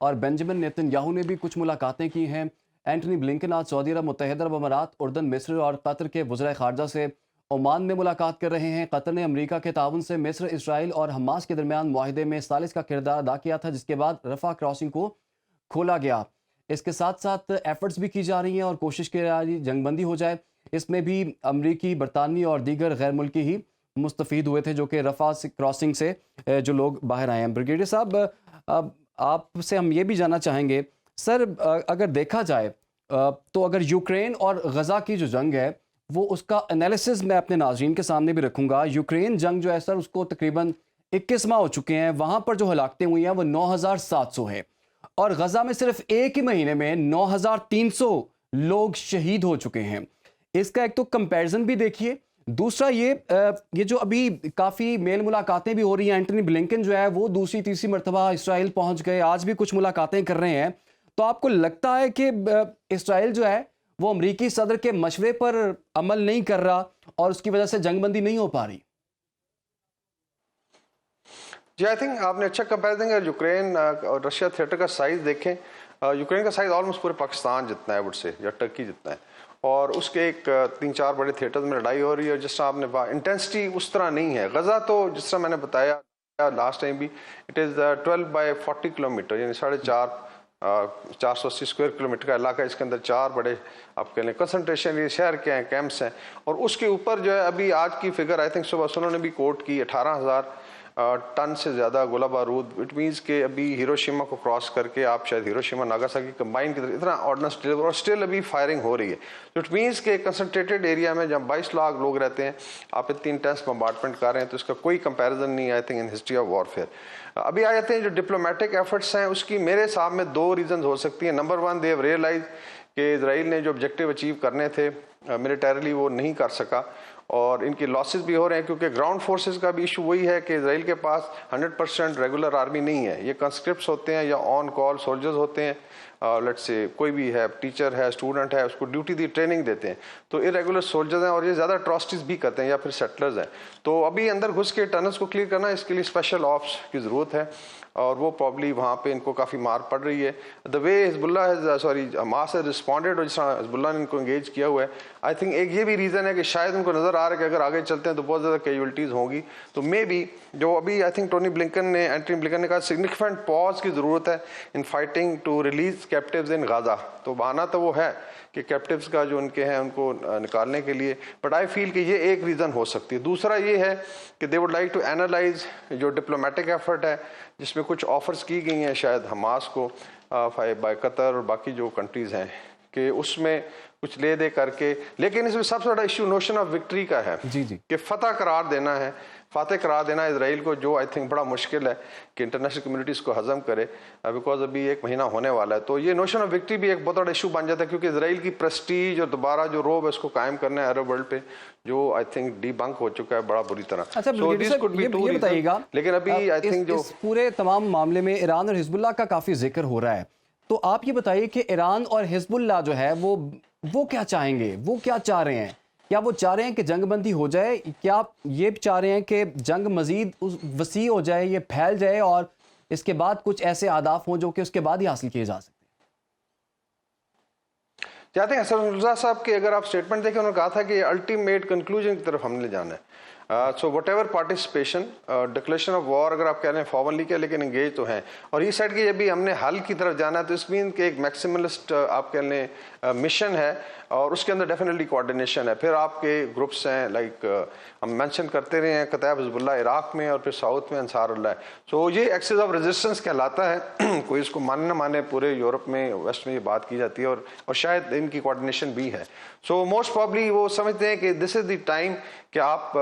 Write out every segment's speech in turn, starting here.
اور بینجامن نیتن یاہو نے بھی کچھ ملاقاتیں کی ہیں. اینٹنی بلنکن آج سعودی عرب، متحدہ عرب امارات، اردن، مصر اور قطر کے وزرائے خارجہ سے عمان میں ملاقات کر رہے ہیں. قطر نے امریکہ کے تعاون سے مصر، اسرائیل اور حماس کے درمیان معاہدے میں ثالث کا کردار ادا کیا تھا، جس کے بعد رفح کراسنگ کو کھولا گیا. اس کے ساتھ ساتھ ایفرٹس بھی کی جا رہی ہیں اور کوشش کی جا رہی ہے جنگ بندی ہو جائے. اس میں بھی امریکی، برطانوی اور دیگر غیر ملکی ہی مستفید ہوئے تھے، جو کہ رفح کراسنگ سے جو لوگ باہر آئے ہیں. بریگیڈیئر صاحب، آپ سے ہم یہ بھی جاننا چاہیں گے سر، اگر دیکھا جائے تو اگر یوکرین اور غزہ کی جو جنگ ہے وہ اس کا انالیسز میں اپنے ناظرین کے سامنے بھی رکھوں گا. یوکرین جنگ جو ہے سر، اس کو تقریباً 21 ماہ ہو چکے ہیں. وہاں پر جو ہلاکتیں ہوئی ہیں وہ 9700 ہیں، اور غزہ میں صرف ایک ہی مہینے میں 9300 لوگ شہید ہو چکے ہیں. اس کا ایک تو کمپیرزن بھی دیکھیے. دوسرا یہ جو ابھی کافی میل ملاقاتیں بھی ہو رہی ہیں، اینٹنی بلنکن جو ہے وہ دوسری تیسری مرتبہ اسرائیل پہنچ گئے، آج بھی کچھ ملاقاتیں کر رہے ہیں. تو آپ کو لگتا ہے کہ اسرائیل جو ہے وہ امریکی صدر کے مشورے پر عمل نہیں کر رہا اور اس کی وجہ سے جنگ بندی نہیں ہو پا رہی؟ جی، آئی تھنک آپ نے اچھا کمپیریزن کیا. یوکرین اور رشیا تھیٹر کا سائز دیکھیں، یوکرین کا سائز آلموسٹ پورے پاکستان جتنا ہے، وڈ سے یا ٹرکی جتنا ہے، اور اس کے ایک 3-4 بڑے تھیٹرز میں لڑائی ہو رہی ہے. اور جس طرح آپ نے انٹینسٹی اس طرح نہیں ہے. غزہ تو جس طرح میں نے بتایا لاسٹ ٹائم بھی، اٹ از 12/40 کلومیٹر، یعنی 480 اسکوائر کلومیٹر کا علاقہ. اس کے اندر 4 بڑے آپ کہہ لیں کنسنٹریشن یہ شہر کے ہیں، کیمپس ہیں. اور اس کے اوپر جو ہے ابھی آج کی فگر آئی تھنک صبح انہوں نے بھی کوٹ کی 18,000 ٹن سے زیادہ گولہ بارود. اٹ مینس کہ ابھی ہیروشیما کو کراس کر کے آپ شاید ہیروشیما ناگاساکی کمبائن کی طرح اتنا آرڈننس ڈلیور، اور اسٹل ابھی فائرنگ ہو رہی ہے. تو اٹ مینس کہ کنسنٹریٹڈ ایریا میں جب 22 لاکھ لوگ رہتے ہیں، آپ اتنی انٹینس بمبارڈمنٹ کر رہے ہیں، تو اس کا کوئی کمپیریزن نہیں I think in history of warfare. ابھی آ جاتے ہیں جو ڈپلومیٹک ایفرٹس ہیں، اس کی میرے حساب میں 2 ریزنز ہو سکتی ہیں. نمبر 1، دے ہیو ریئلائز کہ اسرائیل نے جو آبجیکٹیو اچیو کرنے تھے ملیٹریلی وہ نہیں کر سکا، اور ان کی لاسز بھی ہو رہے ہیں، کیونکہ گراؤنڈ فورسز کا بھی ایشو وہی ہے کہ اسرائیل کے پاس 100% ریگولر آرمی نہیں ہے. یہ کنسکرپٹس ہوتے ہیں یا آن کال سولجرز ہوتے ہیں. لیٹ سے کوئی بھی ہے، ٹیچر ہے، اسٹوڈنٹ ہے، اس کو ڈیوٹی دی ٹریننگ دیتے ہیں، تو ارریگولر سولجرز ہیں، اور یہ زیادہ اٹراسٹیز بھی کرتے ہیں یا پھر سیٹلرز ہیں. تو ابھی اندر گھس کے ٹنلز کو کلیئر کرنا، اس کے لیے اسپیشل آپس کی ضرورت ہے، اور وہ پرابلی وہاں پہ ان کو کافی مار پڑ رہی ہے. دا وے حماس ہیز رسپونڈیڈ، اور جس طرح حزب اللہ نے ان کو انگیج کیا ہوا ہے، آئی تھنک ایک یہ بھی ریزن ہے کہ شاید ان کو نظر آ رہا ہے کہ اگر آگے چلتے ہیں تو بہت زیادہ کیجولٹیز ہوں گی. تو مے بی جو ابھی آئی تھنک اینٹنی بلنکن نے کہا سگنیفیکنٹ پاز کی ضرورت ہے in fighting to release captives in Gaza. تو بہانہ تو وہ ہے کہ کیپٹیوز کا جو ان کے ہیں ان کو نکالنے کے لیے، بٹ آئی فیل کہ یہ ایک ریزن ہو سکتی ہے. دوسرا یہ ہے کہ they would like to analyse جو ڈپلومیٹک ایفرٹ ہے، جس میں کچھ آفرز کی گئی ہیں شاید حماس کو بائی قطر اور باقی جو کنٹریز ہیں، کہ اس میں کچھ لے دے کر کے. لیکن اس میں سب سے بڑا ایشو نوشن آف وکٹری کا ہے، کہ فتح قرار دینا ہے، فاتح قرار دینا اسرائیل کو، جو آئی تھنک بڑا مشکل ہے کہ انٹرنیشنل کمیونٹی اس کو ہضم کرے، بیکاز ابھی 1 مہینہ ہونے والا ہے. تو یہ نوشن آف وکٹری بھی ایک بہت بڑا ایشو بن جاتا ہے، کیونکہ اسرائیل کی پریسٹیج اور دوبارہ جو روب ہے اس کو قائم کرنا ہے عرب ورلڈ پہ، جو آئی تھنک ڈی بنک ہو چکا ہے بڑا بری طرح. اچھا یہ بتائیے گا، لیکن ابھی آئی تھنک جو اس پورے تمام معاملے میں ایران اور حزب اللہ کا کافی ذکر ہو رہا ہے، تو آپ یہ بتائیے کہ ایران اور حزب اللہ جو ہے وہ کیا چاہیں گے، وہ کیا چاہ رہے ہیں؟ کیا وہ چاہ رہے ہیں کہ جنگ بندی ہو جائے؟ کیا آپ یہ چاہ رہے ہیں کہ جنگ مزید وسیع ہو جائے، یہ پھیل جائے، اور اس کے بعد کچھ ایسے اہداف ہوں جو کہ اس کے بعد ہی حاصل کیے جا سکتے ہیں؟ چاہتے ہیں حسن رضا صاحب کے اگر آپ اسٹیٹمنٹ دیکھیں، انہوں نے کہا تھا کہ الٹیمیٹ کنکلوژن کی طرف ہم نے جانا ہے. So whatever participation, declaration of war اگر آپ کہہ رہے ہیں فارملی کیا، لیکن انگیج تو ہیں. اور یہ سائڈ کی ابھی ہم نے حل کی طرف جانا ہے، تو اس مین کہ ایک میکسیملسٹ آپ کہہ لیں مشن ہے، اور اس کے اندر ڈیفینیٹلی کوآرڈینیشن ہے. پھر آپ کے گروپس ہیں، لائک ہم مینشن کرتے رہے ہیں، کتائب حزب اللہ عراق میں، اور پھر ساؤتھ میں انصار اللہ ہے. سو یہ ایکسس آف ریزسٹنس کہلاتا ہے. کوئی اس کو مانے نہ مانے، پورے یورپ میں، ویسٹ میں یہ بات کی جاتی ہے، اور شاید ان کی کوآرڈینیشن بھی ہے. سو موسٹ پرابلی وہ سمجھتے ہیں کہ دس از دی ٹائم کہ آپ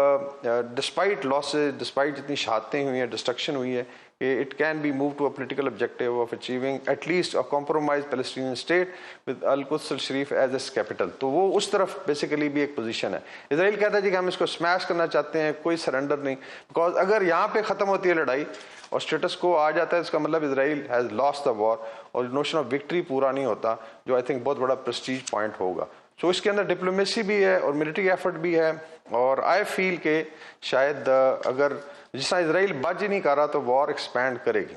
ڈسپائٹ لاسز، ڈسپائٹ جتنی شہادتیں ہوئی ہیں، ڈسٹرکشن ہوئی ہے، کہ it can be moved to a political objective of achieving at least a compromised Palestinian state with Al-Quds al-Sharif as its capital. تو وہ اس طرف بیسیکلی بھی ایک پوزیشن ہے. اسرائیل کہتا ہے کہ ہم اس کو سمیش کرنا چاہتے ہیں، کوئی سرنڈر نہیں، بیکاز اگر یہاں پہ ختم ہوتی ہے لڑائی اور اسٹیٹس کو آ جاتا ہے، اس کا مطلب اسرائیل ہیز لاسٹ دا وار، اور نوشن آف وکٹری پورا نہیں ہوتا، جو آئی تھنک بہت بڑا پریسٹیج پوائنٹ ہوگا. سو اس کے اندر ڈپلومیسی بھی ہے اور ملٹری ایفرٹ بھی ہے، اور آئی فیل کہ شاید اگر جس طرح اسرائیل بچ ہی نہیں کر رہا تو وار ایکسپینڈ کرے گی.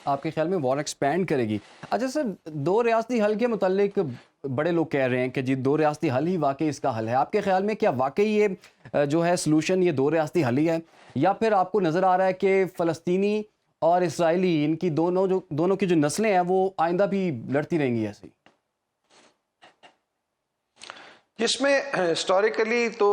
آپ کے خیال میں وار ایکسپینڈ کرے گی؟ اچھا سر، دو ریاستی حل کے متعلق بڑے لوگ کہہ رہے ہیں کہ جی دو ریاستی حل ہی واقعی اس کا حل ہے. آپ کے خیال میں کیا واقعی یہ جو ہے سلوشن یہ دو ریاستی حل ہی ہے، یا پھر آپ کو نظر آ رہا ہے کہ فلسطینی اور اسرائیلی ان کی دونوں کی جو نسلیں ہیں وہ آئندہ بھی لڑتی رہیں گی ایسی؟ اس میں ہسٹوریکلی تو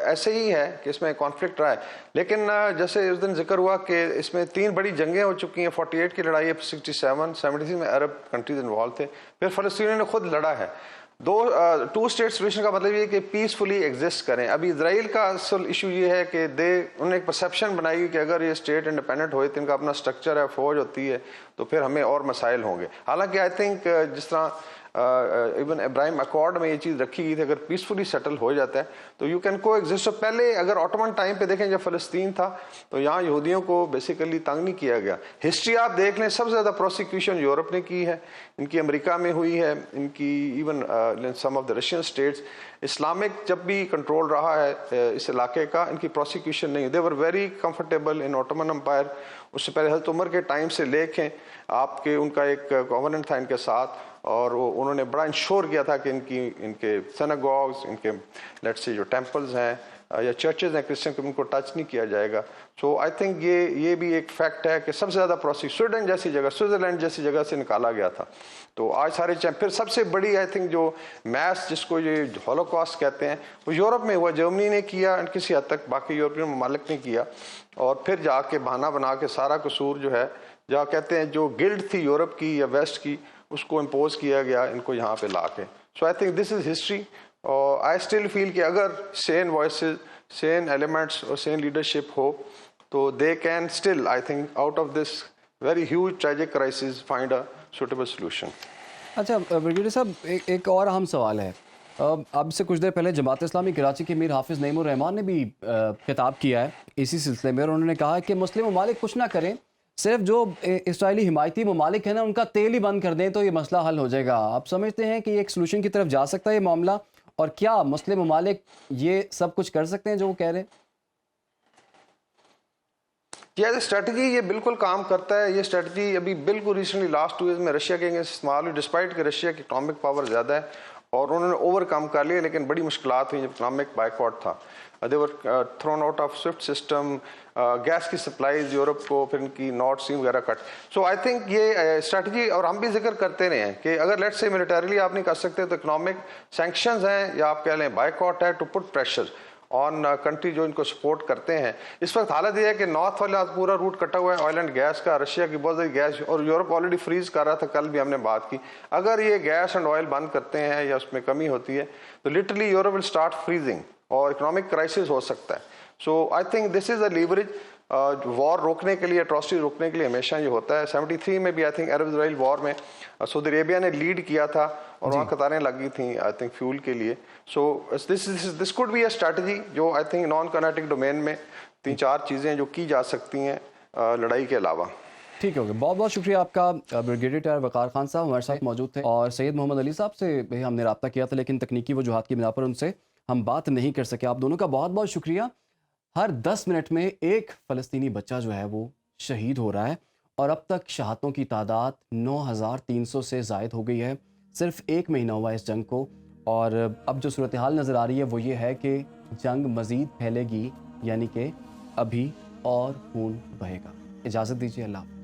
ایسے ہی ہے کہ اس میں کانفلکٹ رہا ہے، لیکن جیسے اس دن ذکر ہوا کہ اس میں 3 بڑی جنگیں ہو چکی ہیں. 48 کی لڑائی ہے، 67 73 میں عرب کنٹریز انوالو تھے، پھر فلسطینیوں نے خود لڑا ہے. ٹو اسٹیٹ سولوشن کا مطلب یہ ہے کہ پیسفلی ایگزسٹ کریں. ابھی اسرائیل کا اصل ایشو یہ ہے کہ انہوں نے ایک پرسیپشن بنائی کہ اگر یہ اسٹیٹ انڈیپینڈنٹ ہوئے تو ان کا اپنا اسٹرکچر ہے، فوج ہوتی ہے، تو پھر ہمیں اور مسائل ہوں گے. حالانکہ آئی تھنک جس طرح ایون ابراہیم اکارڈ میں یہ چیز رکھی گئی تھی، اگر پیسفلی سیٹل ہو جاتا ہے تو یو کین کو ایگزسٹ. پہلے اگر آٹومن ٹائم پہ دیکھیں جب فلسطین تھا تو یہاں یہودیوں کو بیسیکلی تنگ نہیں کیا گیا. ہسٹری آپ دیکھ لیں، سب سے زیادہ پروسیکیوشن یورپ نے کی ہے، ان کی امریکہ میں ہوئی ہے، ان کی even some of the Russian states. Islamic جب بھی کنٹرول رہا ہے اس علاقے کا، ان کی پروسیکیوشن نہیں. They were very comfortable in Ottoman empire. اس سے پہلے حضرت عمر کے ٹائم سے لیکھیں آپ کے، ان کا ایک گورننٹ تھا ان کے ساتھ، اور انہوں نے بڑا انشور کیا تھا کہ ان کے سیناگوگز، ان کے لیٹس سے جو ٹیمپلز ہیں یا چرچز ہیں کرسچن کے، ان کو ٹچ نہیں کیا جائے گا. سو آئی تھنک یہ بھی ایک فیکٹ ہے کہ سب سے زیادہ سویڈن جیسی جگہ، سوئٹزرلینڈ جیسی جگہ سے نکالا گیا تھا. تو آج سارے پھر سب سے بڑی آئی تھنک جو میس جس کو یہ ہولوکاسٹ کہتے ہیں وہ یورپ میں ہوا. جرمنی نے کیا کسی حد تک، باقی یورپین ممالک نے کیا، اور پھر جا کے بہانہ بنا کے سارا قصور جو ہے، جہاں کہتے ہیں جو گلڈ تھی یورپ کی یا ویسٹ کی، اس کو امپوز کیا گیا ان کو یہاں پہ لا کے. So I think this is history. اور آئی اسٹل فیل کہ اگر سین وائسز، سین ایلیمنٹس اور سین لیڈرشپ ہو تو they can still I think out of this very huge tragic crisis find a suitable solution. اچھا بریگیڈیئر صاحب، ایک اور اہم سوال ہے. اب سے کچھ دیر پہلے جماعت اسلامی کراچی کے امیر حافظ نعیم الرحمان نے بھی خطاب کیا ہے اسی سلسلے میں، اور انہوں نے کہا کہ مسلم ممالک کچھ نہ کریں، صرف جو اسرائیلی حمایتی ممالک ہیں نا ان کا تیل ہی بند کر دیں تو یہ مسئلہ حل ہو جائے گا. آپ سمجھتے ہیں کہ یہ ایک سلوشن کی طرف جا سکتا ہے یہ معاملہ، اور کیا مسلم ممالک یہ سب کچھ کر سکتے ہیں جو وہ کہہ رہے ہیں؟ ایز اے اسٹریٹجی یہ بالکل کام کرتا ہے. یہ اسٹریٹجی ابھی بالکل ریسنٹلی لاسٹ 2 ایئرز میں رشیا کے اگینسٹ استعمال ہوئی، ڈسپائٹ کہ رشیا کی اکنامک پاور زیادہ ہے اور انہوں نے اوور کم کر لیا، لیکن بڑی مشکلات ہوئی جب اکنامک بائیکاٹ تھا. They were thrown out of SWIFT system, gas کی سپلائیز یورپ کو، پھر ان کی نارتھ اسٹریم وغیرہ کٹ. سو آئی تھنک یہ اسٹریٹجی، اور ہم بھی ذکر کرتے رہے ہیں کہ اگر لیٹس سے ملیٹریلی آپ نہیں کر سکتے تو اکنامک سینکشنز ہیں یا آپ کہہ لیں بائیکاٹ ہے، to put pressure on country جو ان کو سپورٹ کرتے ہیں. اس وقت حالت یہ ہے کہ نارتھ والا پورا روٹ کٹا ہوا ہے آئل اینڈ گیس کا، رشیا کی بہت ساری گیس، اور یورپ آلریڈی فریز کر رہا تھا، کل بھی ہم نے بات کی. اگر یہ گیس اینڈ آئل بند کرتے ہیں یا اس میں کمی ہوتی ہے تو literally Europe will start freezing اور اکنامک کرائسس ہو سکتا ہے. سو I think this is a leverage. وار روکنے کے لیے، اٹراسٹی روکنے کے لیے ہمیشہ یہ ہوتا ہے. 73 میں بھی آئی تھنک عرب اسرائیل وار میں سعودی عربیہ نے لیڈ کیا تھا اور وہاں قطاریں لگی تھیں آئی تھنک فیول کے لیے. سو دس کوڈ بی اے اسٹریٹجی جو آئی تھنک نان کنیٹک ڈومین میں 3-4 چیزیں جو کی جا سکتی ہیں لڑائی کے علاوہ. ٹھیک ہے، بہت بہت شکریہ آپ کا. بریگیڈیئر ٹائر وقار خان صاحب ہمارے ساتھ موجود تھے، اور سید محمد علی صاحب سے بھی ہم نے رابطہ کیا تھا لیکن تکنیکی وجوہات کی بنا پر ان سے ہم بات نہیں کر سکے. آپ دونوں کا بہت بہت شکریہ. ہر 10 منٹ میں ایک فلسطینی بچہ جو ہے وہ شہید ہو رہا ہے، اور اب تک شہادتوں کی تعداد 9300 سے زائد ہو گئی ہے. صرف 1 مہینہ ہوا اس جنگ کو، اور اب جو صورتحال نظر آ رہی ہے وہ یہ ہے کہ جنگ مزید پھیلے گی، یعنی کہ ابھی اور خون بہے گا. اجازت دیجیے، اللہ حافظ.